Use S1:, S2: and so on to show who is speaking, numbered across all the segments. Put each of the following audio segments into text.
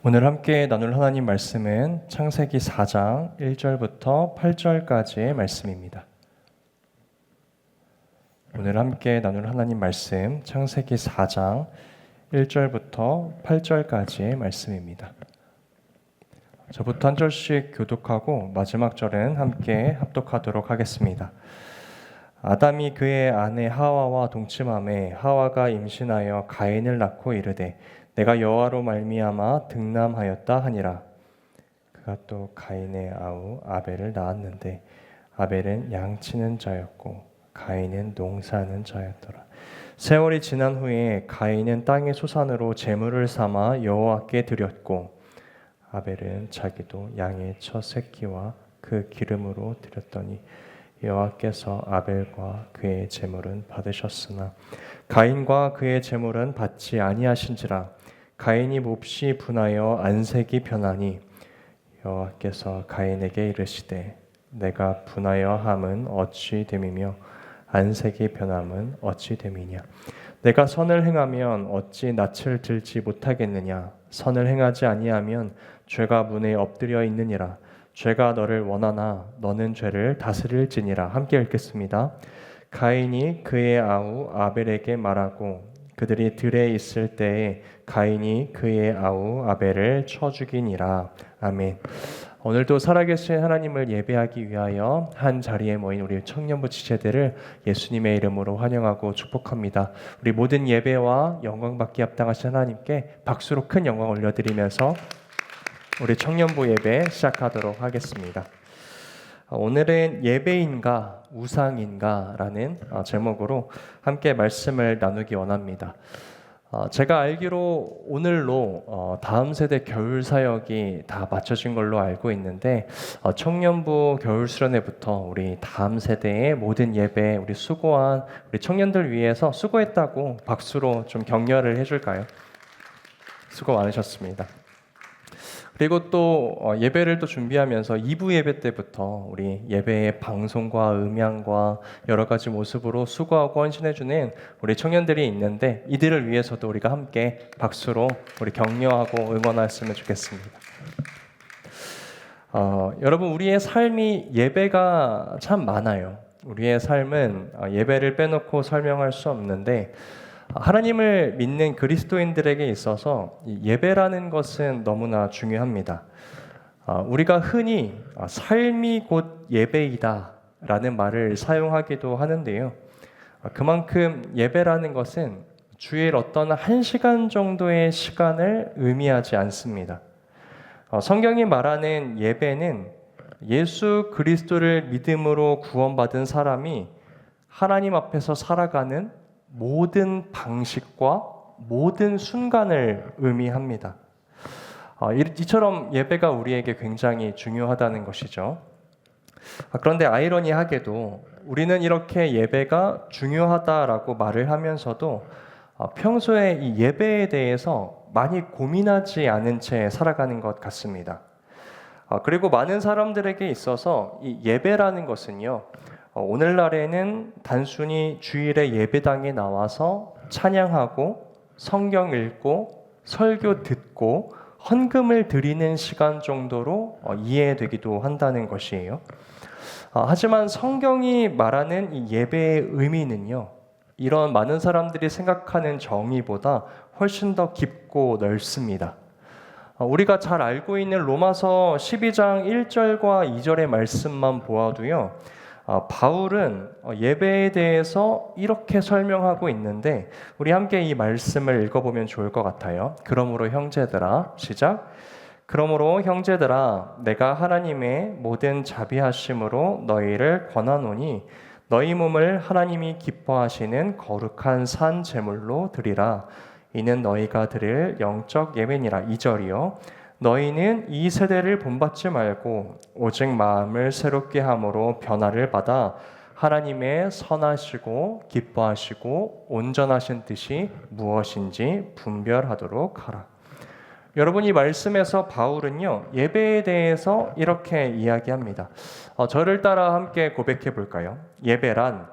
S1: 오늘 함께 나눌 하나님 말씀은 창세기 4장 1절부터 8절까지의 말씀입니다. 오늘 함께 나눌 하나님 말씀 창세기 4장 1절부터 8절까지의 말씀입니다. 저부터 한 절씩 교독하고 마지막 절은 함께 합독하도록 하겠습니다. 아담이 그의 아내 하와와 동침하매 하와가 임신하여 가인을 낳고 이르되 내가 여호와로 말미암아 득남하였다 하니라. 그가 또 가인의 아우 아벨을 낳았는데 아벨은 양치는 자였고 가인은 농사하는 자였더라. 세월이 지난 후에 가인은 땅의 소산으로 제물을 삼아 여호와께 드렸고 아벨은 자기도 양의 첫 새끼와 그 기름으로 드렸더니 여호와께서 아벨과 그의 제물은 받으셨으나 가인과 그의 제물은 받지 아니하신지라. 가인이 몹시 분하여 안색이 변하니 여호와께서 가인에게 이르시되 내가 분하여 함은 어찌 됨이며 안색이 변함은 어찌 됨이냐. 내가 선을 행하면 어찌 낯을 들지 못하겠느냐. 선을 행하지 아니하면 죄가 문에 엎드려 있느니라. 죄가 너를 원하나 너는 죄를 다스릴지니라. 함께 읽겠습니다. 가인이 그의 아우 아벨에게 말하고 그들이 들에 있을 때에 가인이 그의 아우 아벨을 쳐 죽이니라. 아멘. 오늘도 살아계신 하나님을 예배하기 위하여 한 자리에 모인 우리 청년부 지체들을 예수님의 이름으로 환영하고 축복합니다. 우리 모든 예배와 영광받기 합당하신 하나님께 박수로 큰 영광 올려드리면서 우리 청년부 예배 시작하도록 하겠습니다. 오늘은 예배인가 우상인가 라는 제목으로 함께 말씀을 나누기 원합니다. 제가 알기로 오늘로 다음 세대 겨울 사역이 다 마쳐진 걸로 알고 있는데 청년부 겨울 수련회부터 우리 다음 세대의 모든 예배 우리 수고한 우리 청년들 위해서 수고했다고 박수로 좀 격려를 해줄까요? 수고 많으셨습니다. 그리고 또 예배를 또 준비하면서 2부 예배 때부터 우리 예배의 방송과 음향과 여러 가지 모습으로 수고하고 헌신해주는 우리 청년들이 있는데 이들을 위해서도 우리가 함께 박수로 우리 격려하고 응원했으면 좋겠습니다. 여러분 우리의 삶이 예배가 참 많아요. 우리의 삶은 예배를 빼놓고 설명할 수 없는데 하나님을 믿는 그리스도인들에게 있어서 예배라는 것은 너무나 중요합니다. 우리가 흔히 삶이 곧 예배이다 라는 말을 사용하기도 하는데요. 그만큼 예배라는 것은 주일 어떤 한 시간 정도의 시간을 의미하지 않습니다. 성경이 말하는 예배는 예수 그리스도를 믿음으로 구원받은 사람이 하나님 앞에서 살아가는 모든 방식과 모든 순간을 의미합니다. 이처럼 예배가 우리에게 굉장히 중요하다는 것이죠. 그런데 아이러니하게도 우리는 이렇게 예배가 중요하다라고 말을 하면서도 평소에 이 예배에 대해서 많이 고민하지 않은 채 살아가는 것 같습니다. 그리고 많은 사람들에게 있어서 이 예배라는 것은요, 오늘날에는 단순히 주일에 예배당에 나와서 찬양하고 성경 읽고 설교 듣고 헌금을 드리는 시간 정도로 이해되기도 한다는 것이에요. 하지만 성경이 말하는 이 예배의 의미는요, 이런 많은 사람들이 생각하는 정의보다 훨씬 더 깊고 넓습니다. 우리가 잘 알고 있는 로마서 12장 1절과 2절의 말씀만 보아도요, 바울은 예배에 대해서 이렇게 설명하고 있는데 우리 함께 이 말씀을 읽어보면 좋을 것 같아요. 그러므로 형제들아, 시작. 그러므로 형제들아, 내가 하나님의 모든 자비하심으로 너희를 권하노니 너희 몸을 하나님이 기뻐하시는 거룩한 산 제물로 드리라. 이는 너희가 드릴 영적 예배니라. 2절이요. 너희는 이 세대를 본받지 말고 오직 마음을 새롭게 함으로 변화를 받아 하나님의 선하시고 기뻐하시고 온전하신 뜻이 무엇인지 분별하도록 하라. 여러분, 이 말씀에서 바울은요, 예배에 대해서 이렇게 이야기합니다. 저를 따라 함께 고백해 볼까요? 예배란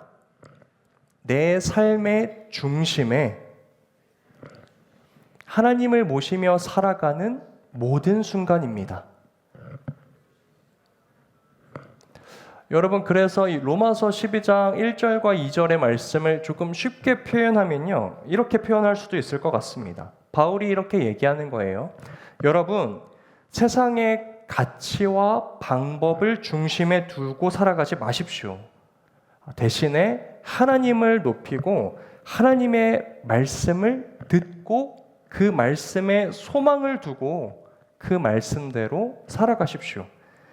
S1: 내 삶의 중심에 하나님을 모시며 살아가는 모든 순간입니다. 여러분, 그래서 이 로마서 12장 1절과 2절의 말씀을 조금 쉽게 표현하면요, 이렇게 표현할 수도 있을 것 같습니다. 바울이 이렇게 얘기하는 거예요. 여러분, 세상의 가치와 방법을 중심에 두고 살아가지 마십시오. 대신에 하나님을 높이고 하나님의 말씀을 듣고 그 말씀에 소망을 두고 그 말씀대로 살아가십시오.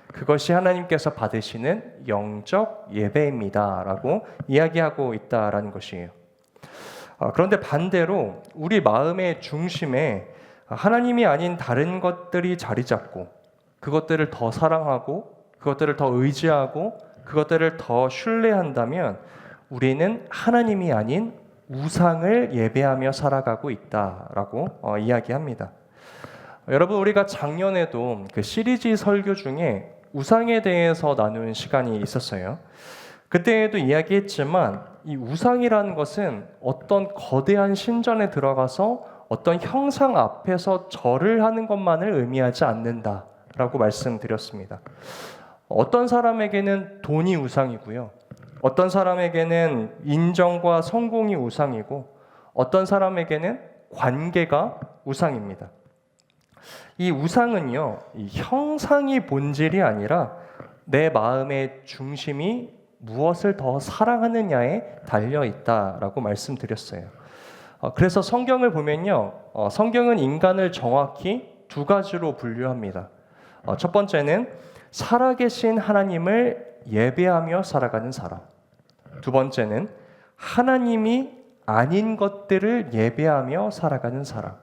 S1: 그것이 하나님께서 받으시는 영적 예배입니다 라고 이야기하고 있다라는 것이에요. 그런데 반대로 우리 마음의 중심에 하나님이 아닌 다른 것들이 자리 잡고 그것들을 더 사랑하고 그것들을 더 의지하고 그것들을 더 신뢰한다면 우리는 하나님이 아닌 우상을 예배하며 살아가고 있다라고 이야기합니다. 여러분, 우리가 작년에도 그 시리즈 설교 중에 우상에 대해서 나눈 시간이 있었어요. 그때에도 이야기했지만 이 우상이라는 것은 어떤 거대한 신전에 들어가서 어떤 형상 앞에서 절을 하는 것만을 의미하지 않는다라고 말씀드렸습니다. 어떤 사람에게는 돈이 우상이고요. 어떤 사람에게는 인정과 성공이 우상이고 어떤 사람에게는 관계가 우상입니다. 이 우상은요, 이 형상이 본질이 아니라 내 마음의 중심이 무엇을 더 사랑하느냐에 달려 있다라고 말씀드렸어요. 그래서 성경을 보면요, 성경은 인간을 정확히 두 가지로 분류합니다. 첫 번째는 살아계신 하나님을 예배하며 살아가는 사람. 두 번째는 하나님이 아닌 것들을 예배하며 살아가는 사람.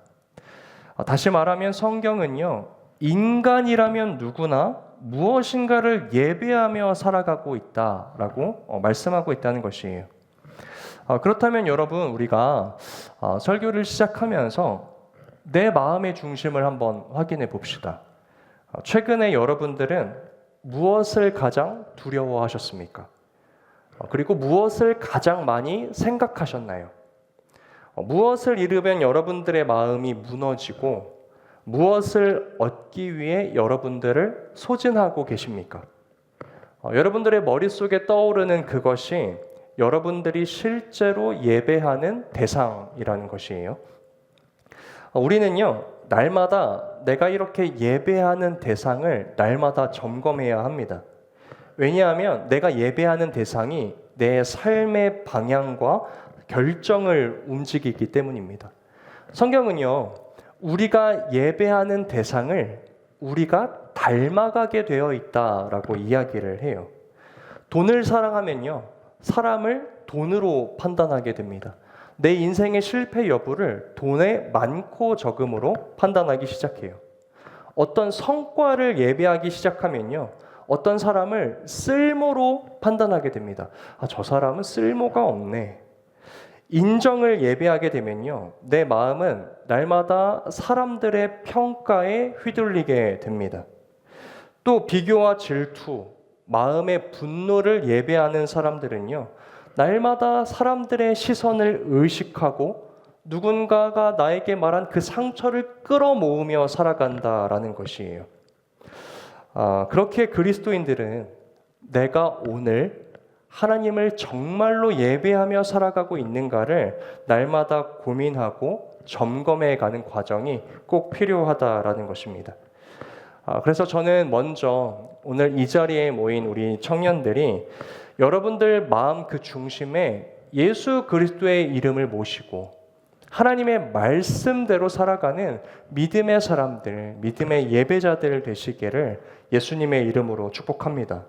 S1: 다시 말하면 성경은요, 인간이라면 누구나 무엇인가를 예배하며 살아가고 있다라고 말씀하고 있다는 것이에요. 그렇다면 여러분, 우리가 설교를 시작하면서 내 마음의 중심을 한번 확인해 봅시다. 최근에 여러분들은 무엇을 가장 두려워하셨습니까? 그리고 무엇을 가장 많이 생각하셨나요? 무엇을 잃으면 여러분들의 마음이 무너지고 무엇을 얻기 위해 여러분들을 소진하고 계십니까? 여러분들의 머릿속에 떠오르는 그것이 여러분들이 실제로 예배하는 대상이라는 것이에요. 우리는요, 날마다 내가 이렇게 예배하는 대상을 날마다 점검해야 합니다. 왜냐하면 내가 예배하는 대상이 내 삶의 방향과 결정을 움직이기 때문입니다. 성경은요, 우리가 예배하는 대상을 우리가 닮아가게 되어 있다라고 이야기를 해요. 돈을 사랑하면요, 사람을 돈으로 판단하게 됩니다. 내 인생의 실패 여부를 돈의 많고 적음으로 판단하기 시작해요. 어떤 성과를 예배하기 시작하면요, 어떤 사람을 쓸모로 판단하게 됩니다. 저 사람은 쓸모가 없네. 인정을 예배하게 되면요, 내 마음은 날마다 사람들의 평가에 휘둘리게 됩니다. 또 비교와 질투, 마음의 분노를 예배하는 사람들은요, 날마다 사람들의 시선을 의식하고 누군가가 나에게 말한 그 상처를 끌어모으며 살아간다라는 것이에요. 그렇게 그리스도인들은 내가 오늘 하나님을 정말로 예배하며 살아가고 있는가를 날마다 고민하고 점검해가는 과정이 꼭 필요하다라는 것입니다. 그래서 저는 먼저 오늘 이 자리에 모인 우리 청년들이 여러분들 마음 그 중심에 예수 그리스도의 이름을 모시고 하나님의 말씀대로 살아가는 믿음의 사람들, 믿음의 예배자들 되시기를 예수님의 이름으로 축복합니다.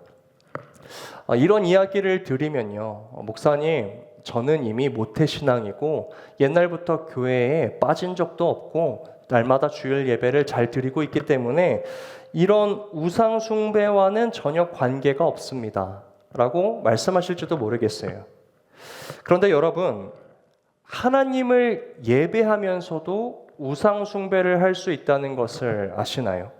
S1: 이런 이야기를 드리면요, 목사님, 저는 이미 모태신앙이고 옛날부터 교회에 빠진 적도 없고 날마다 주일 예배를 잘 드리고 있기 때문에 이런 우상 숭배와는 전혀 관계가 없습니다 라고 말씀하실지도 모르겠어요. 그런데 여러분, 하나님을 예배하면서도 우상 숭배를 할 수 있다는 것을 아시나요?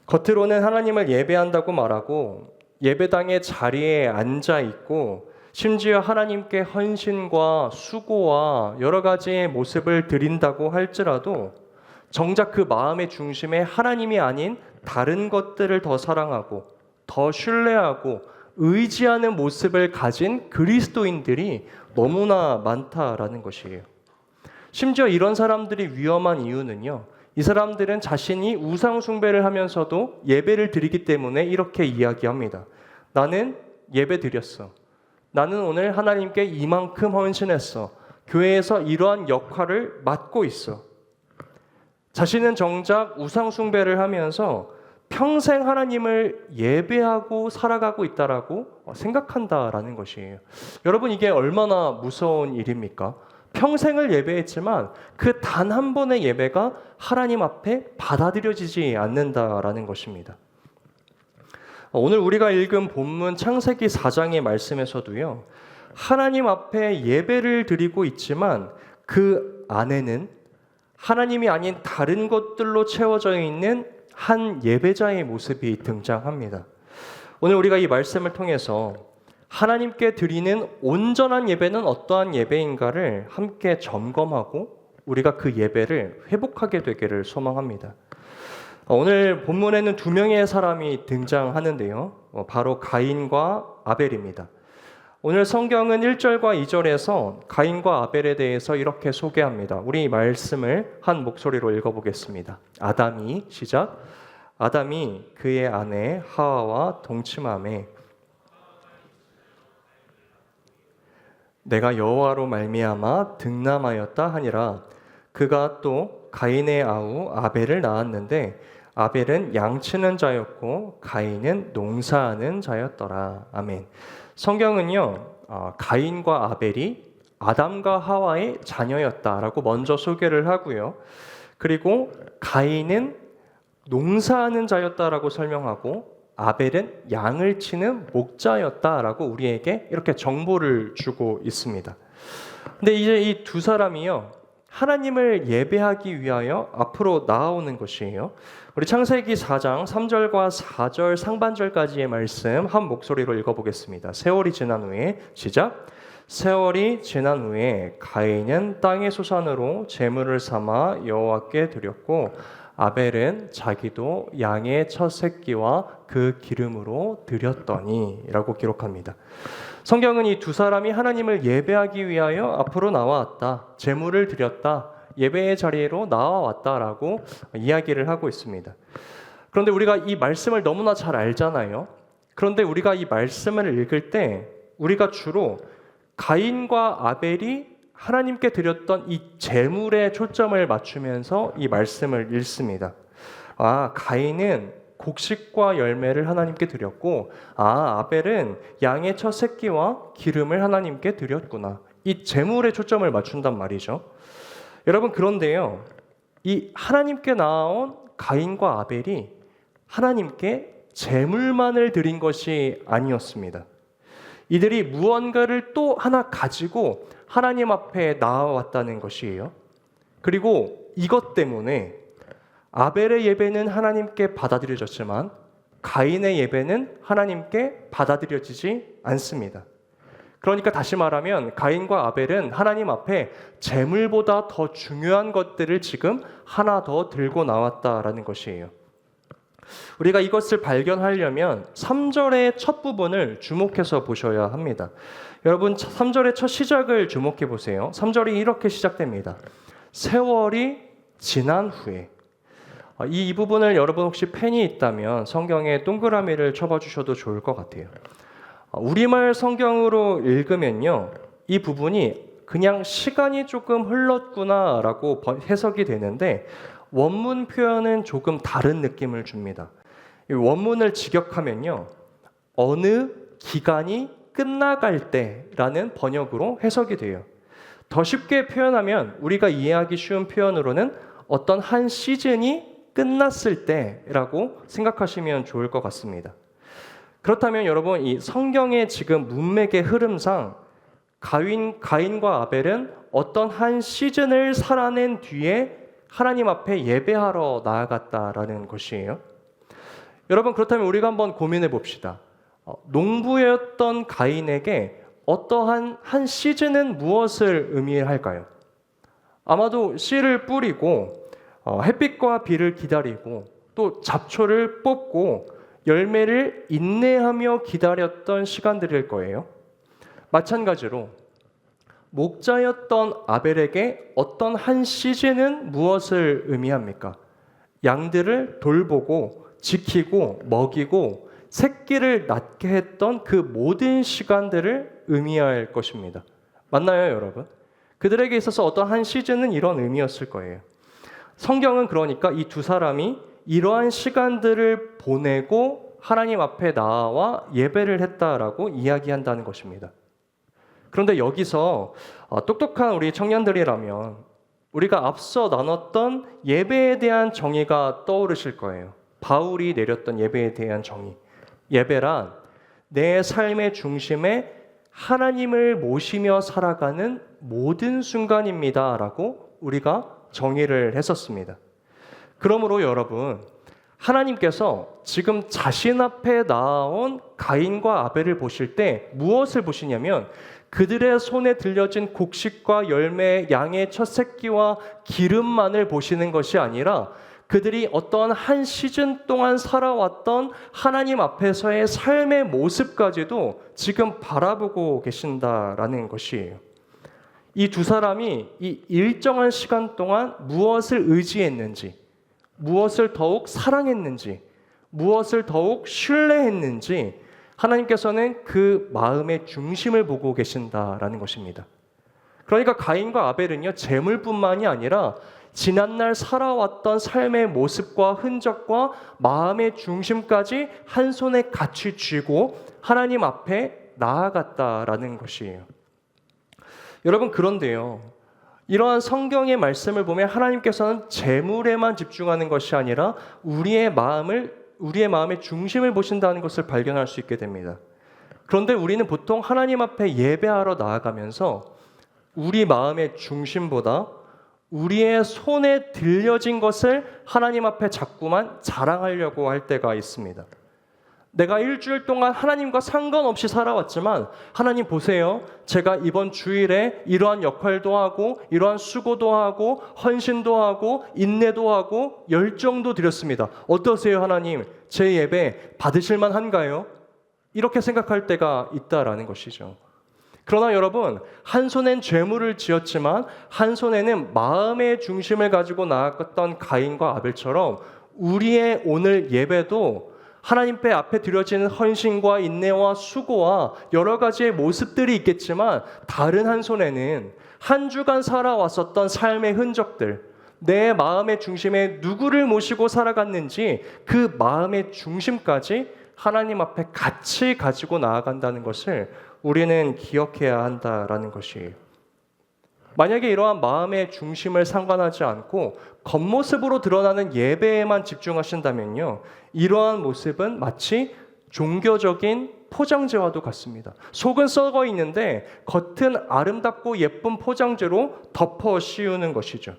S1: 겉으로는 하나님을 예배한다고 말하고 예배당의 자리에 앉아 있고 심지어 하나님께 헌신과 수고와 여러 가지의 모습을 드린다고 할지라도 정작 그 마음의 중심에 하나님이 아닌 다른 것들을 더 사랑하고 더 신뢰하고 의지하는 모습을 가진 그리스도인들이 너무나 많다라는 것이에요. 심지어 이런 사람들이 위험한 이유는요, 이 사람들은 자신이 우상 숭배를 하면서도 예배를 드리기 때문에 이렇게 이야기합니다. 나는 예배 드렸어. 나는 오늘 하나님께 이만큼 헌신했어. 교회에서 이러한 역할을 맡고 있어. 자신은 정작 우상 숭배를 하면서 평생 하나님을 예배하고 살아가고 있다라고 생각한다라는 것이에요. 여러분, 이게 얼마나 무서운 일입니까? 평생을 예배했지만 그 단 한 번의 예배가 하나님 앞에 받아들여지지 않는다라는 것입니다. 오늘 우리가 읽은 본문 창세기 4장의 말씀에서도요, 하나님 앞에 예배를 드리고 있지만 그 안에는 하나님이 아닌 다른 것들로 채워져 있는 한 예배자의 모습이 등장합니다. 오늘 우리가 이 말씀을 통해서 하나님께 드리는 온전한 예배는 어떠한 예배인가를 함께 점검하고 우리가 그 예배를 회복하게 되기를 소망합니다. 오늘 본문에는 두 명의 사람이 등장하는데요. 바로 가인과 아벨입니다. 오늘 성경은 1절과 2절에서 가인과 아벨에 대해서 이렇게 소개합니다. 우리 이 말씀을 한 목소리로 읽어보겠습니다. 아담이, 시작. 아담이 그의 아내 하와와 동침하매 내가 여호와로 말미암아 등남하였다 하니라. 그가 또 가인의 아우 아벨을 낳았는데 아벨은 양치는 자였고 가인은 농사하는 자였더라. 아멘. 성경은요, 가인과 아벨이 아담과 하와의 자녀였다라고 먼저 소개를 하고요. 그리고 가인은 농사하는 자였다라고 설명하고 아벨은 양을 치는 목자였다라고 우리에게 이렇게 정보를 주고 있습니다. 근데 이제 이 두 사람이요, 하나님을 예배하기 위하여 앞으로 나아오는 것이에요. 우리 창세기 4장 3절과 4절 상반절까지의 말씀 한 목소리로 읽어보겠습니다. 세월이 지난 후에, 시작. 세월이 지난 후에 가인은 땅의 소산으로 제물을 삼아 여호와께 드렸고 아벨은 자기도 양의 첫 새끼와 그 기름으로 드렸더니 라고 기록합니다. 성경은 이 두 사람이 하나님을 예배하기 위하여 앞으로 나와왔다, 제물을 드렸다, 예배의 자리로 나와왔다라고 이야기를 하고 있습니다. 그런데 우리가 이 말씀을 너무나 잘 알잖아요. 그런데 우리가 이 말씀을 읽을 때 우리가 주로 가인과 아벨이 하나님께 드렸던 이 제물에 초점을 맞추면서 이 말씀을 읽습니다. 가인은 곡식과 열매를 하나님께 드렸고, 아벨은 양의 첫 새끼와 기름을 하나님께 드렸구나. 이 제물에 초점을 맞춘단 말이죠. 여러분, 그런데요, 이 하나님께 나온 가인과 아벨이 하나님께 제물만을 드린 것이 아니었습니다. 이들이 무언가를 또 하나 가지고 하나님 앞에 나아왔다는 것이에요. 그리고 이것 때문에 아벨의 예배는 하나님께 받아들여졌지만 가인의 예배는 하나님께 받아들여지지 않습니다. 그러니까 다시 말하면 가인과 아벨은 하나님 앞에 제물보다 더 중요한 것들을 지금 하나 더 들고 나왔다라는 것이에요. 우리가 이것을 발견하려면 3절의 첫 부분을 주목해서 보셔야 합니다. 여러분, 3절의 첫 시작을 주목해 보세요. 3절이 이렇게 시작됩니다. 세월이 지난 후에. 이 부분을 여러분 혹시 펜이 있다면 성경에 동그라미를 쳐봐 주셔도 좋을 것 같아요. 우리말 성경으로 읽으면요, 이 부분이 그냥 시간이 조금 흘렀구나라고 해석이 되는데 원문 표현은 조금 다른 느낌을 줍니다. 이 원문을 직역하면요, 어느 기간이 끝나갈 때라는 번역으로 해석이 돼요. 더 쉽게 표현하면 우리가 이해하기 쉬운 표현으로는 어떤 한 시즌이 끝났을 때라고 생각하시면 좋을 것 같습니다. 그렇다면 여러분, 이 성경의 지금 문맥의 흐름상 가인과 아벨은 어떤 한 시즌을 살아낸 뒤에 하나님 앞에 예배하러 나아갔다라는 것이에요. 여러분, 그렇다면 우리가 한번 고민해 봅시다. 농부였던 가인에게 어떠한 한 시즌은 무엇을 의미할까요? 아마도 씨를 뿌리고 햇빛과 비를 기다리고 또 잡초를 뽑고 열매를 인내하며 기다렸던 시간들일 거예요. 마찬가지로 목자였던 아벨에게 어떤 한 시즌은 무엇을 의미합니까? 양들을 돌보고 지키고 먹이고 새끼를 낳게 했던 그 모든 시간들을 의미할 것입니다. 맞나요, 여러분? 그들에게 있어서 어떤 한 시즌은 이런 의미였을 거예요. 성경은 그러니까 이 두 사람이 이러한 시간들을 보내고 하나님 앞에 나와 예배를 했다라고 이야기한다는 것입니다. 그런데 여기서 똑똑한 우리 청년들이라면 우리가 앞서 나눴던 예배에 대한 정의가 떠오르실 거예요. 바울이 내렸던 예배에 대한 정의. 예배란 내 삶의 중심에 하나님을 모시며 살아가는 모든 순간입니다 라고 우리가 정의를 했었습니다. 그러므로 여러분, 하나님께서 지금 자신 앞에 나온 가인과 아벨을 보실 때 무엇을 보시냐면 그들의 손에 들려진 곡식과 열매, 양의 첫 새끼와 기름만을 보시는 것이 아니라 그들이 어떤 한 시즌 동안 살아왔던 하나님 앞에서의 삶의 모습까지도 지금 바라보고 계신다라는 것이에요. 이 두 사람이 이 일정한 시간 동안 무엇을 의지했는지, 무엇을 더욱 사랑했는지, 무엇을 더욱 신뢰했는지 하나님께서는 그 마음의 중심을 보고 계신다라는 것입니다. 그러니까 가인과 아벨은요, 재물뿐만이 아니라 지난날 살아왔던 삶의 모습과 흔적과 마음의 중심까지 한 손에 같이 쥐고 하나님 앞에 나아갔다라는 것이에요. 여러분, 그런데요, 이러한 성경의 말씀을 보면 하나님께서는 재물에만 집중하는 것이 아니라 우리의 마음의 중심을 보신다는 것을 발견할 수 있게 됩니다. 그런데 우리는 보통 하나님 앞에 예배하러 나아가면서 우리 마음의 중심보다 우리의 손에 들려진 것을 하나님 앞에 자꾸만 자랑하려고 할 때가 있습니다. 내가 일주일 동안 하나님과 상관없이 살아왔지만 하나님 보세요. 제가 이번 주일에 이러한 역할도 하고 이러한 수고도 하고 헌신도 하고 인내도 하고 열정도 드렸습니다. 어떠세요, 하나님? 제 예배 받으실 만한가요? 이렇게 생각할 때가 있다라는 것이죠. 그러나 여러분, 한 손엔 죄물을 지었지만 한 손에는 마음의 중심을 가지고 나아갔던 가인과 아벨처럼 우리의 오늘 예배도 하나님 앞에 드려지는 헌신과 인내와 수고와 여러 가지의 모습들이 있겠지만 다른 한 손에는 한 주간 살아왔었던 삶의 흔적들, 내 마음의 중심에 누구를 모시고 살아갔는지 그 마음의 중심까지 하나님 앞에 같이 가지고 나아간다는 것을 우리는 기억해야 한다라는 것이에요. 만약에 이러한 마음의 중심을 상관하지 않고 겉모습으로 드러나는 예배에만 집중하신다면요, 이러한 모습은 마치 종교적인 포장재와도 같습니다. 속은 썩어 있는데 겉은 아름답고 예쁜 포장재로 덮어 씌우는 것이죠.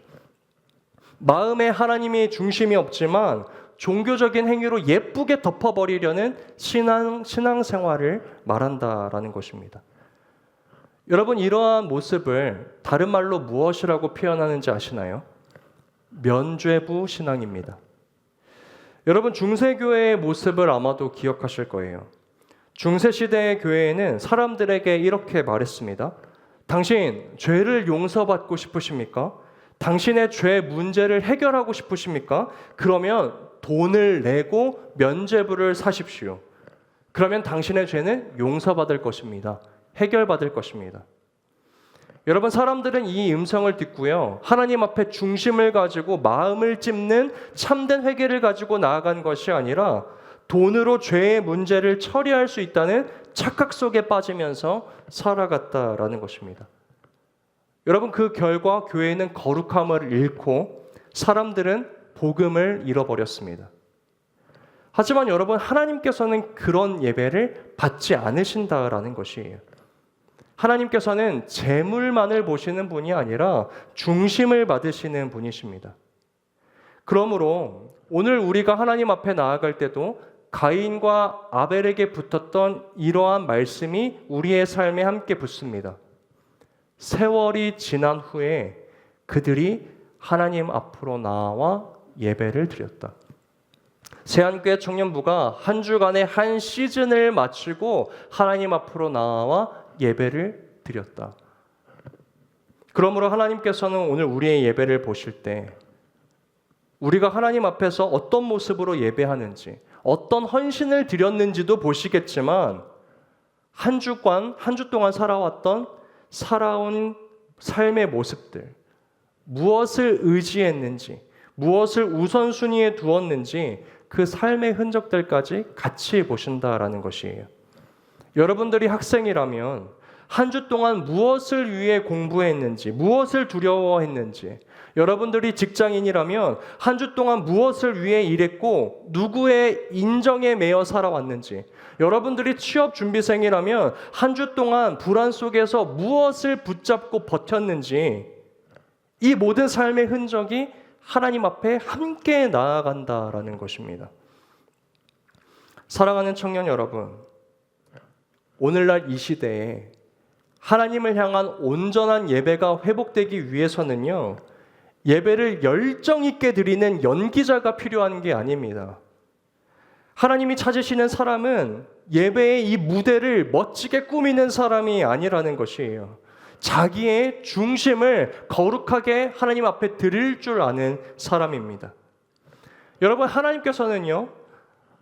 S1: 마음에 하나님의 중심이 없지만 종교적인 행위로 예쁘게 덮어버리려는 신앙생활을 말한다라는 것입니다. 여러분, 이러한 모습을 다른 말로 무엇이라고 표현하는지 아시나요? 면죄부 신앙입니다. 여러분, 중세교회의 모습을 아마도 기억하실 거예요. 중세시대의 교회에는 사람들에게 이렇게 말했습니다. 당신, 죄를 용서받고 싶으십니까? 당신의 죄 문제를 해결하고 싶으십니까? 그러면 돈을 내고 면죄부를 사십시오. 그러면 당신의 죄는 용서받을 것입니다. 해결받을 것입니다. 여러분, 사람들은 이 음성을 듣고요, 하나님 앞에 중심을 가지고 마음을 찝는 참된 회개를 가지고 나아간 것이 아니라 돈으로 죄의 문제를 처리할 수 있다는 착각 속에 빠지면서 살아갔다라는 것입니다. 여러분, 그 결과 교회는 거룩함을 잃고 사람들은 복음을 잃어버렸습니다. 하지만 여러분, 하나님께서는 그런 예배를 받지 않으신다라는 것이에요. 하나님께서는 재물만을 보시는 분이 아니라 중심을 받으시는 분이십니다. 그러므로 오늘 우리가 하나님 앞에 나아갈 때도 가인과 아벨에게 붙었던 이러한 말씀이 우리의 삶에 함께 붙습니다. 세월이 지난 후에 그들이 하나님 앞으로 나와 예배를 드렸다. 세안교회 청년부가 한 주간의 한 시즌을 마치고 하나님 앞으로 나와 예배를 드렸다. 그러므로 하나님께서는 오늘 우리의 예배를 보실 때 우리가 하나님 앞에서 어떤 모습으로 예배하는지, 어떤 헌신을 드렸는지도 보시겠지만 한 주 동안 살아온 삶의 모습들, 무엇을 의지했는지, 무엇을 우선순위에 두었는지 그 삶의 흔적들까지 같이 보신다라는 것이에요. 여러분들이 학생이라면 한 주 동안 무엇을 위해 공부했는지, 무엇을 두려워했는지, 여러분들이 직장인이라면 한 주 동안 무엇을 위해 일했고 누구의 인정에 매여 살아왔는지, 여러분들이 취업 준비생이라면 한 주 동안 불안 속에서 무엇을 붙잡고 버텼는지, 이 모든 삶의 흔적이 하나님 앞에 함께 나아간다라는 것입니다. 사랑하는 청년 여러분, 오늘날 이 시대에 하나님을 향한 온전한 예배가 회복되기 위해서는요, 예배를 열정 있게 드리는 연기자가 필요한 게 아닙니다. 하나님이 찾으시는 사람은 예배의 이 무대를 멋지게 꾸미는 사람이 아니라는 것이에요. 자기의 중심을 거룩하게 하나님 앞에 드릴 줄 아는 사람입니다. 여러분, 하나님께서는요,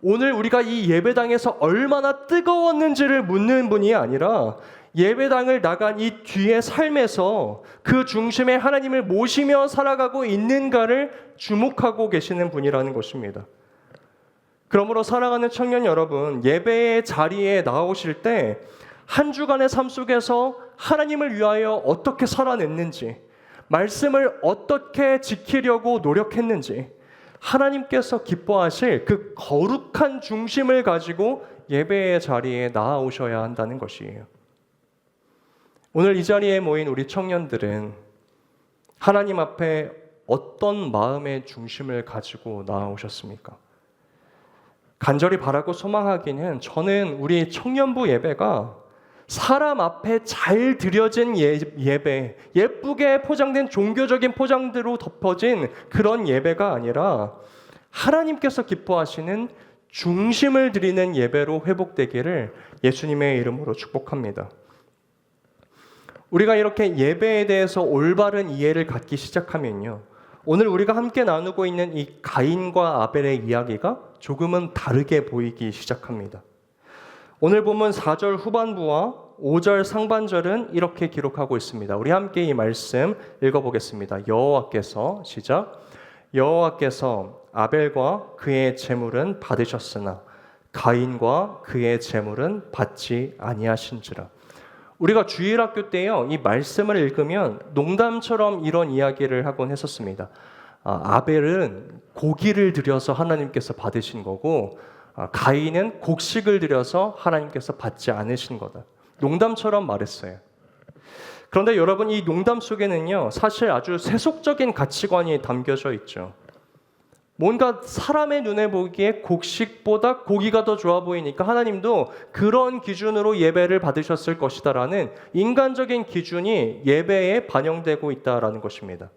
S1: 오늘 우리가 이 예배당에서 얼마나 뜨거웠는지를 묻는 분이 아니라 예배당을 나간 이 뒤의 삶에서 그 중심에 하나님을 모시며 살아가고 있는가를 주목하고 계시는 분이라는 것입니다. 그러므로 사랑하는 청년 여러분, 예배의 자리에 나오실 때 한 주간의 삶 속에서 하나님을 위하여 어떻게 살아냈는지, 말씀을 어떻게 지키려고 노력했는지, 하나님께서 기뻐하실 그 거룩한 중심을 가지고 예배의 자리에 나아오셔야 한다는 것이에요. 오늘 이 자리에 모인 우리 청년들은 하나님 앞에 어떤 마음의 중심을 가지고 나아오셨습니까? 간절히 바라고 소망하기는 저는 우리 청년부 예배가 사람 앞에 잘 드려진 예배, 예쁘게 포장된 종교적인 포장대로 덮어진 그런 예배가 아니라 하나님께서 기뻐하시는 중심을 드리는 예배로 회복되기를 예수님의 이름으로 축복합니다. 우리가 이렇게 예배에 대해서 올바른 이해를 갖기 시작하면요, 오늘 우리가 함께 나누고 있는 이 가인과 아벨의 이야기가 조금은 다르게 보이기 시작합니다. 오늘 본문 4절 후반부와 5절 상반절은 이렇게 기록하고 있습니다. 우리 함께 이 말씀 읽어보겠습니다. 여호와께서 시작. 여호와께서 아벨과 그의 제물은 받으셨으나 가인과 그의 제물은 받지 아니하신지라. 우리가 주일학교 때요, 이 말씀을 읽으면 농담처럼 이런 이야기를 하곤 했었습니다. 아벨은 고기를 드려서 하나님께서 받으신 거고 가인은 곡식을 드려서 하나님께서 받지 않으신 거다. 농담처럼 말했어요. 그런데 여러분, 이 농담 속에는요, 사실 아주 세속적인 가치관이 담겨져 있죠. 뭔가 사람의 눈에 보기에 곡식보다 고기가 더 좋아 보이니까 하나님도 그런 기준으로 예배를 받으셨을 것이다라는 인간적인 기준이 예배에 반영되고 있다라는 것입니다.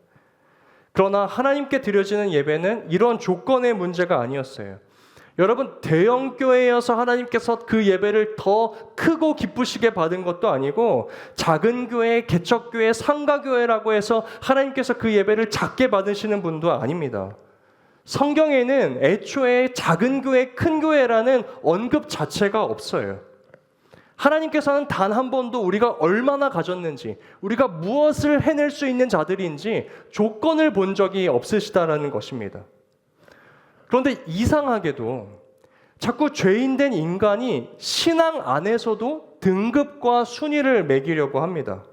S1: 그러나 하나님께 드려지는 예배는 이런 조건의 문제가 아니었어요. 여러분, 대형 교회여서 하나님께서 그 예배를 더 크고 기쁘시게 받은 것도 아니고 작은 교회, 개척교회, 상가교회라고 해서 하나님께서 그 예배를 작게 받으시는 분도 아닙니다. 성경에는 애초에 작은 교회, 큰 교회라는 언급 자체가 없어요. 하나님께서는 단 한 번도 우리가 얼마나 가졌는지, 우리가 무엇을 해낼 수 있는 자들인지 조건을 본 적이 없으시다라는 것입니다. 그런데 이상하게도 자꾸 죄인된 인간이 신앙 안에서도 등급과 순위를 매기려고 합니다.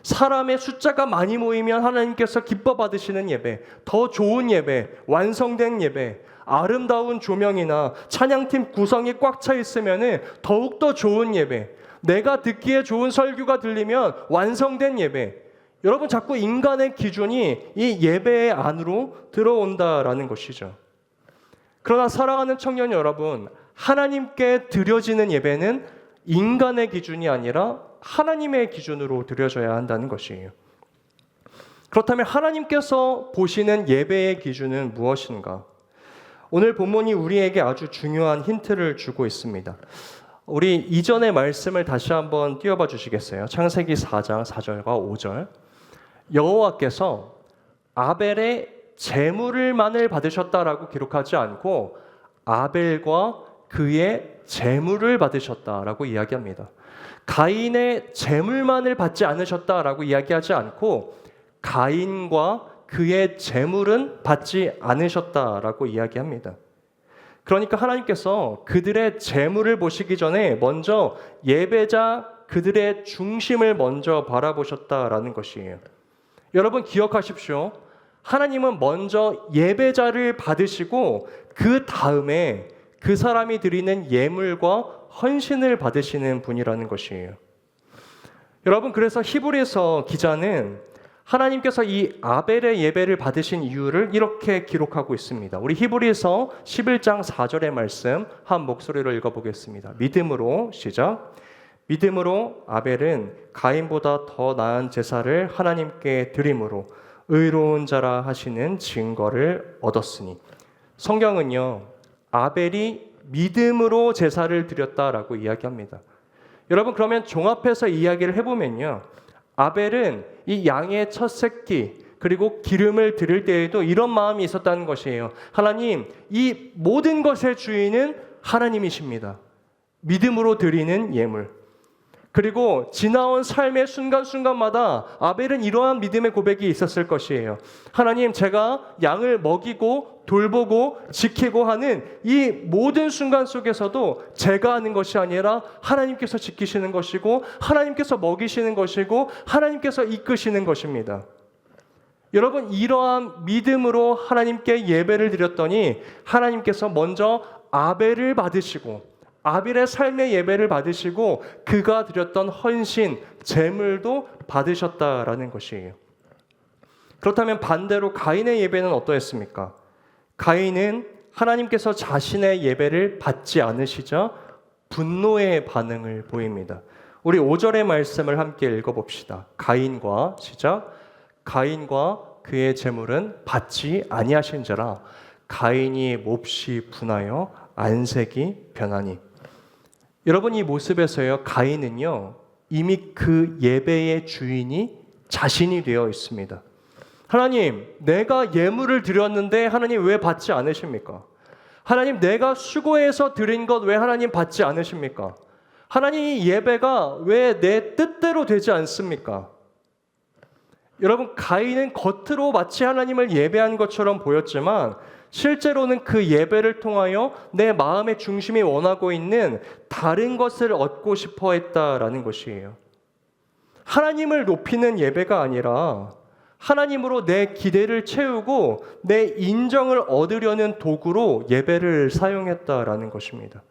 S1: 사람의 숫자가 많이 모이면 하나님께서 기뻐 받으시는 예배, 더 좋은 예배, 완성된 예배, 아름다운 조명이나 찬양팀 구성이 꽉 차 있으면 더욱더 좋은 예배, 내가 듣기에 좋은 설교가 들리면 완성된 예배. 여러분, 자꾸 인간의 기준이 이 예배의 안으로 들어온다라는 것이죠. 그러나 사랑하는 청년 여러분, 하나님께 드려지는 예배는 인간의 기준이 아니라 하나님의 기준으로 드려져야 한다는 것이에요. 그렇다면 하나님께서 보시는 예배의 기준은 무엇인가? 오늘 본문이 우리에게 아주 중요한 힌트를 주고 있습니다. 우리 이전의 말씀을 다시 한번 띄워봐 주시겠어요? 창세기 4장 4절과 5절. 여호와께서 아벨의 제물을만을 받으셨다라고 기록하지 않고 아벨과 그의 제물을 받으셨다라고 이야기합니다. 가인의 제물만을 받지 않으셨다라고 이야기하지 않고 가인과 그의 제물은 받지 않으셨다라고 이야기합니다. 그러니까 하나님께서 그들의 제물을 보시기 전에 먼저 예배자 그들의 중심을 먼저 바라보셨다라는 것이에요. 여러분 기억하십시오. 하나님은 먼저 예배자를 받으시고 그 다음에 그 사람이 드리는 예물과 헌신을 받으시는 분이라는 것이에요. 여러분 그래서 히브리서 기자는 하나님께서 이 아벨의 예배를 받으신 이유를 이렇게 기록하고 있습니다. 우리 히브리서 11장 4절의 말씀 한 목소리로 읽어보겠습니다. 믿음으로 시작. 믿음으로 아벨은 가인보다 더 나은 제사를 하나님께 드림으로 의로운 자라 하시는 증거를 얻었으니. 성경은요 아벨이 믿음으로 제사를 드렸다라고 이야기합니다. 여러분 그러면 종합해서 이야기를 해보면요 아벨은 이 양의 첫 새끼 그리고 기름을 드릴 때에도 이런 마음이 있었다는 것이에요. 하나님, 이 모든 것의 주인은 하나님이십니다. 믿음으로 드리는 예물. 그리고 지나온 삶의 순간순간마다 아벨은 이러한 믿음의 고백이 있었을 것이에요. 하나님, 제가 양을 먹이고 돌보고 지키고 하는 이 모든 순간 속에서도 제가 하는 것이 아니라 하나님께서 지키시는 것이고 하나님께서 먹이시는 것이고 하나님께서 이끄시는 것입니다. 여러분, 이러한 믿음으로 하나님께 예배를 드렸더니 하나님께서 먼저 아벨을 받으시고 아벨의 삶의 예배를 받으시고 그가 드렸던 헌신, 제물도 받으셨다라는 것이에요. 그렇다면 반대로 가인의 예배는 어떠했습니까? 가인은 하나님께서 자신의 예배를 받지 않으시자 분노의 반응을 보입니다. 우리 5절의 말씀을 함께 읽어봅시다. 가인과 시작. 가인과 그의 제물은 받지 아니하신지라 가인이 몹시 분하여 안색이 변하니. 여러분 이 모습에서요 가인은요 이미 그 예배의 주인이 자신이 되어 있습니다. 하나님, 내가 예물을 드렸는데 하나님 왜 받지 않으십니까? 하나님, 내가 수고해서 드린 것 왜 하나님 받지 않으십니까? 하나님, 이 예배가 왜 내 뜻대로 되지 않습니까? 여러분, 가인은 겉으로 마치 하나님을 예배한 것처럼 보였지만 실제로는 그 예배를 통하여 내 마음의 중심이 원하고 있는 다른 것을 얻고 싶어 했다라는 것이에요. 하나님을 높이는 예배가 아니라 하나님으로 내 기대를 채우고 내 인정을 얻으려는 도구로 예배를 사용했다라는 것입니다.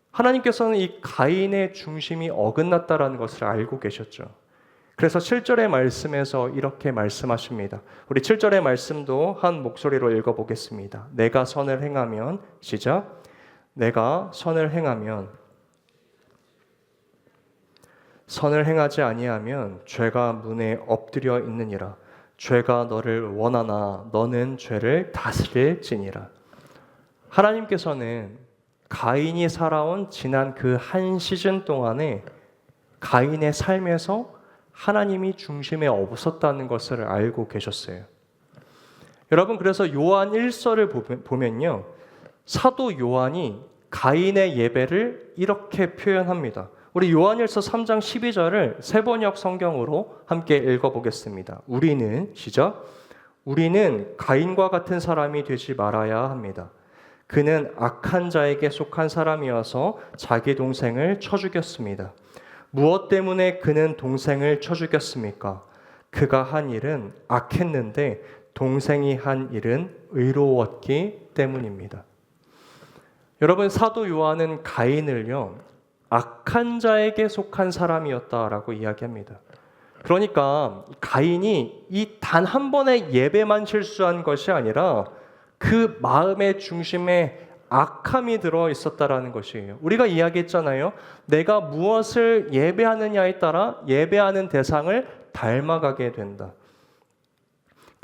S1: 하나님께서는 이 가인의 중심이 어긋났다라는 것을 알고 계셨죠. 그래서 7절의 말씀에서 이렇게 말씀하십니다. 우리 7절의 말씀도 한 목소리로 읽어보겠습니다. 내가 선을 행하면 시작. 내가 선을 행하면 선을 행하지 아니하면 죄가 문에 엎드려 있느니라. 죄가 너를 원하나 너는 죄를 다스릴지니라. 하나님께서는 가인이 살아온 지난 그 한 시즌 동안에 가인의 삶에서 하나님이 중심에 없었다는 것을 알고 계셨어요. 여러분 그래서 요한 1서를 보면요 사도 요한이 가인의 예배를 이렇게 표현합니다. 우리 요한일서 3장 12절을 세번역 성경으로 함께 읽어보겠습니다. 우리는 시작. 우리는 가인과 같은 사람이 되지 말아야 합니다. 그는 악한 자에게 속한 사람이어서 자기 동생을 쳐 죽였습니다. 무엇 때문에 그는 동생을 쳐 죽였습니까? 그가 한 일은 악했는데 동생이 한 일은 의로웠기 때문입니다. 여러분 사도 요한은 가인을요 악한 자에게 속한 사람이었다라고 이야기합니다. 그러니까 가인이 이 단 한 번의 예배만 실수한 것이 아니라 그 마음의 중심에 악함이 들어 있었다라는 것이에요. 우리가 이야기했잖아요. 내가 무엇을 예배하느냐에 따라 예배하는 대상을 닮아가게 된다.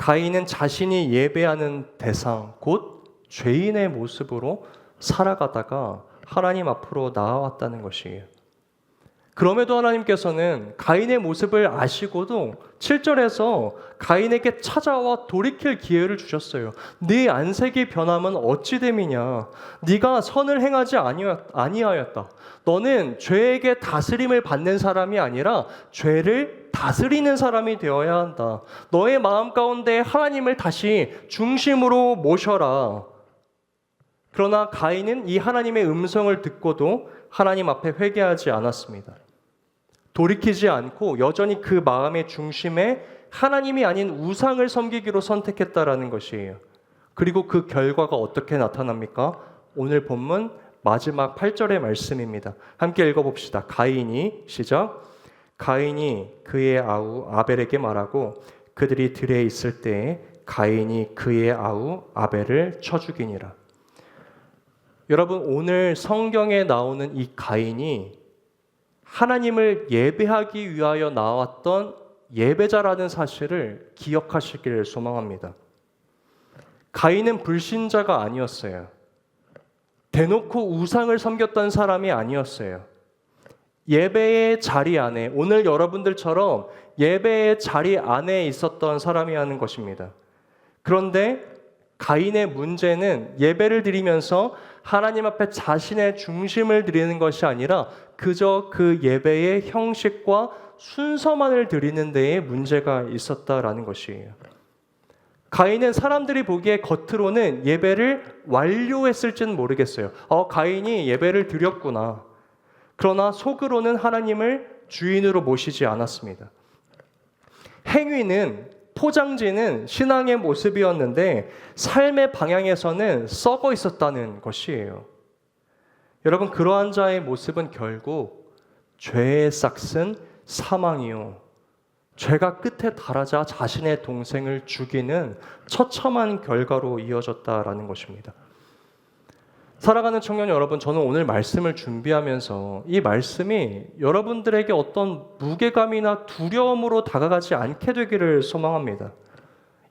S1: 가인은 자신이 예배하는 대상, 곧 죄인의 모습으로 살아가다가 하나님 앞으로 나아왔다는 것이에요. 그럼에도 하나님께서는 가인의 모습을 아시고도 7절에서 가인에게 찾아와 돌이킬 기회를 주셨어요. 네 안색이 변함은 어찌 됨이냐? 네가 선을 행하지 아니하였다. 너는 죄에게 다스림을 받는 사람이 아니라 죄를 다스리는 사람이 되어야 한다. 너의 마음 가운데 하나님을 다시 중심으로 모셔라. 그러나 가인은 이 하나님의 음성을 듣고도 하나님 앞에 회개하지 않았습니다. 돌이키지 않고 여전히 그 마음의 중심에 하나님이 아닌 우상을 섬기기로 선택했다라는 것이에요. 그리고 그 결과가 어떻게 나타납니까? 오늘 본문 마지막 8절의 말씀입니다. 함께 읽어봅시다. 가인이 시작. 가인이 그의 아우 아벨에게 말하고 그들이 들에 있을 때에 가인이 그의 아우 아벨을 쳐 죽이니라. 여러분, 오늘 성경에 나오는 이 가인이 하나님을 예배하기 위하여 나왔던 예배자라는 사실을 기억하시기를 소망합니다. 가인은 불신자가 아니었어요. 대놓고 우상을 섬겼던 사람이 아니었어요. 예배의 자리 안에, 오늘 여러분들처럼 예배의 자리 안에 있었던 사람이라는 것입니다. 그런데 가인의 문제는 예배를 드리면서 하나님 앞에 자신의 중심을 드리는 것이 아니라 그저 그 예배의 형식과 순서만을 드리는 데에 문제가 있었다라는 것이에요. 가인은 사람들이 보기에 겉으로는 예배를 완료했을지는 모르겠어요. 가인이 예배를 드렸구나. 그러나 속으로는 하나님을 주인으로 모시지 않았습니다. 행위는, 포장지는 신앙의 모습이었는데 삶의 방향에서는 썩어 있었다는 것이에요. 여러분, 그러한 자의 모습은 결국 죄의 싹은 사망이요. 죄가 끝에 달하자 자신의 동생을 죽이는 처참한 결과로 이어졌다라는 것입니다. 살아가는 청년 여러분, 저는 오늘 말씀을 준비하면서 이 말씀이 여러분들에게 어떤 무게감이나 두려움으로 다가가지 않게 되기를 소망합니다.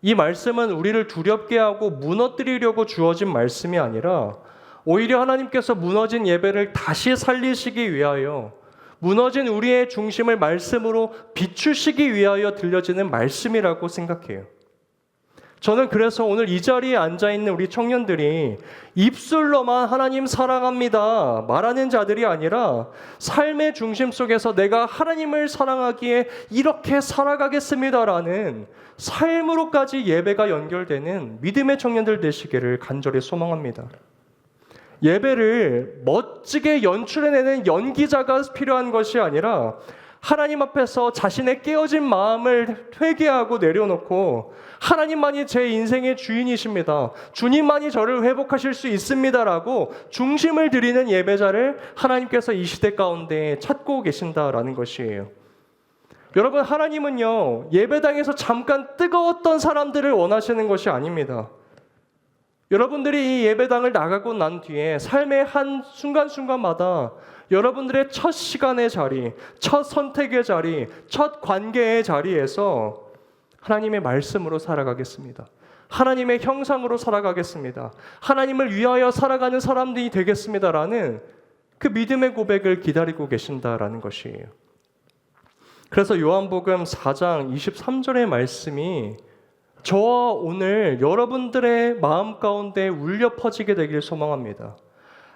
S1: 이 말씀은 우리를 두렵게 하고 무너뜨리려고 주어진 말씀이 아니라 오히려 하나님께서 무너진 예배를 다시 살리시기 위하여, 무너진 우리의 중심을 말씀으로 비추시기 위하여 들려지는 말씀이라고 생각해요. 저는 그래서 오늘 이 자리에 앉아있는 우리 청년들이 입술로만 하나님 사랑합니다 말하는 자들이 아니라 삶의 중심 속에서 내가 하나님을 사랑하기에 이렇게 살아가겠습니다라는 삶으로까지 예배가 연결되는 믿음의 청년들 되시기를 간절히 소망합니다. 예배를 멋지게 연출해내는 연기자가 필요한 것이 아니라 하나님 앞에서 자신의 깨어진 마음을 회개하고 내려놓고 하나님만이 제 인생의 주인이십니다. 주님만이 저를 회복하실 수 있습니다라고 중심을 드리는 예배자를 하나님께서 이 시대 가운데 찾고 계신다라는 것이에요. 여러분, 하나님은요, 예배당에서 잠깐 뜨거웠던 사람들을 원하시는 것이 아닙니다. 여러분들이 이 예배당을 나가고 난 뒤에 삶의 한 순간순간마다 여러분들의 첫 시간의 자리, 첫 선택의 자리, 첫 관계의 자리에서 하나님의 말씀으로 살아가겠습니다. 하나님의 형상으로 살아가겠습니다. 하나님을 위하여 살아가는 사람들이 되겠습니다라는 그 믿음의 고백을 기다리고 계신다라는 것이에요. 그래서 요한복음 4장 23절의 말씀이 저와 오늘 여러분들의 마음 가운데 울려 퍼지게 되길 소망합니다.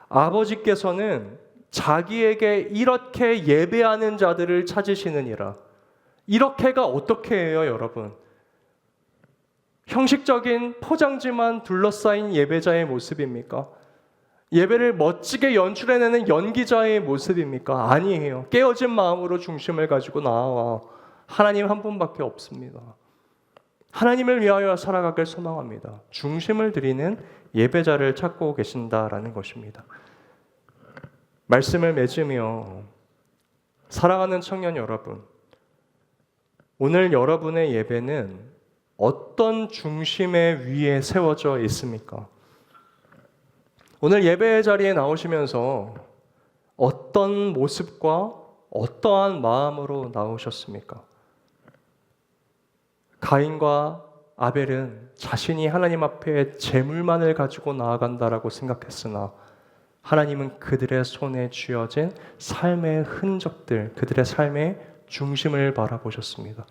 S1: 아버지께서는 자기에게 이렇게 예배하는 자들을 찾으시느니라. 이렇게가 어떻게 해요, 여러분? 형식적인 포장지만 둘러싸인 예배자의 모습입니까? 예배를 멋지게 연출해내는 연기자의 모습입니까? 아니에요. 깨어진 마음으로 중심을 가지고 나와 하나님 한 분밖에 없습니다. 하나님을 위하여 살아가길 소망합니다. 중심을 드리는 예배자를 찾고 계신다라는 것입니다. 말씀을 맺으며 살아가는 청년 여러분, 오늘 여러분의 예배는 어떤 중심의 위에 세워져 있습니까? 오늘 예배의 자리에 나오시면서 어떤 모습과 어떠한 마음으로 나오셨습니까? 가인과 아벨은 자신이 하나님 앞에 재물만을 가지고 나아간다라고 생각했으나 하나님은 그들의 손에 쥐어진 삶의 흔적들, 그들의 삶의 중심을 바라보셨습니다.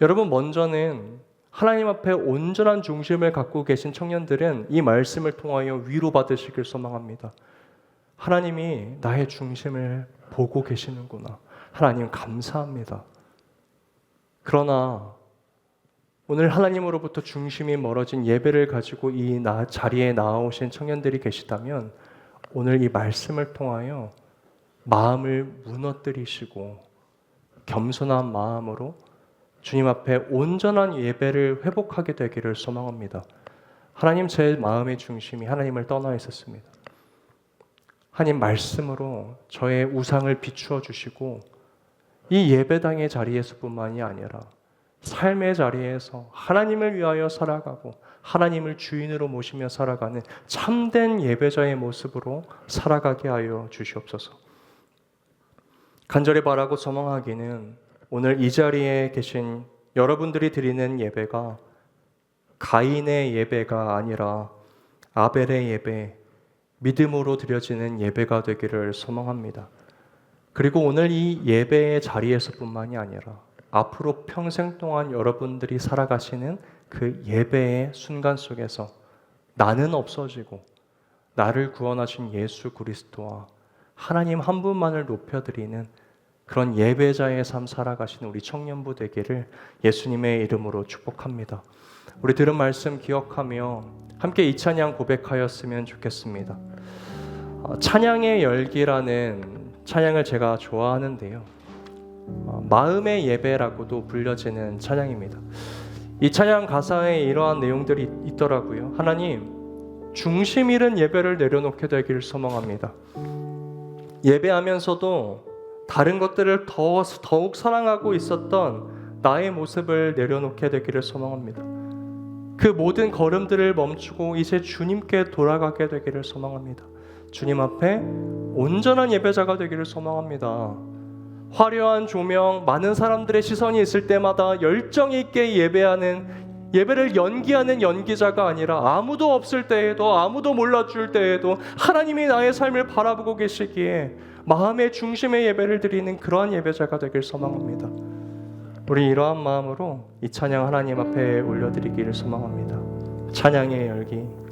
S1: 여러분, 먼저는 하나님 앞에 온전한 중심을 갖고 계신 청년들은 이 말씀을 통하여 위로받으시길 소망합니다. 하나님이 나의 중심을 보고 계시는구나. 하나님 감사합니다. 그러나 오늘 하나님으로부터 중심이 멀어진 예배를 가지고 이 자리에 나오신 청년들이 계시다면 오늘 이 말씀을 통하여 마음을 무너뜨리시고 겸손한 마음으로 주님 앞에 온전한 예배를 회복하게 되기를 소망합니다. 하나님, 제 마음의 중심이 하나님을 떠나 있었습니다. 하나님 말씀으로 저의 우상을 비추어 주시고 이 예배당의 자리에서뿐만이 아니라 삶의 자리에서 하나님을 위하여 살아가고 하나님을 주인으로 모시며 살아가는 참된 예배자의 모습으로 살아가게 하여 주시옵소서. 간절히 바라고 소망하기는 오늘 이 자리에 계신 여러분들이 드리는 예배가 가인의 예배가 아니라 아벨의 예배, 믿음으로 드려지는 예배가 되기를 소망합니다. 그리고 오늘 이 예배의 자리에서뿐만이 아니라 앞으로 평생 동안 여러분들이 살아가시는 그 예배의 순간 속에서 나는 없어지고 나를 구원하신 예수 그리스도와 하나님 한 분만을 높여드리는 그런 예배자의 삶 살아가시는 우리 청년부 되기를 예수님의 이름으로 축복합니다. 우리 들은 말씀 기억하며 함께 이 찬양 고백하였으면 좋겠습니다. 찬양의 열기라는 찬양을 제가 좋아하는데요. 마음의 예배라고도 불려지는 찬양입니다. 이 찬양 가사에 이러한 내용들이 있더라고요. 하나님, 중심 잃은 예배를 내려놓게 되기를 소망합니다. 예배하면서도 다른 것들을 더욱 사랑하고 있었던 나의 모습을 내려놓게 되기를 소망합니다. 그 모든 걸음들을 멈추고 이제 주님께 돌아가게 되기를 소망합니다. 주님 앞에 온전한 예배자가 되기를 소망합니다. 화려한 조명, 많은 사람들의 시선이 있을 때마다 열정 있게 예배를 연기하는 연기자가 아니라 아무도 없을 때에도, 아무도 몰라줄 때에도 하나님이 나의 삶을 바라보고 계시기에 마음의 중심의 예배를 드리는 그러한 예배자가 되길 소망합니다. 우리 이러한 마음으로 이 찬양 하나님 앞에 올려드리기를 소망합니다. 찬양의 열기.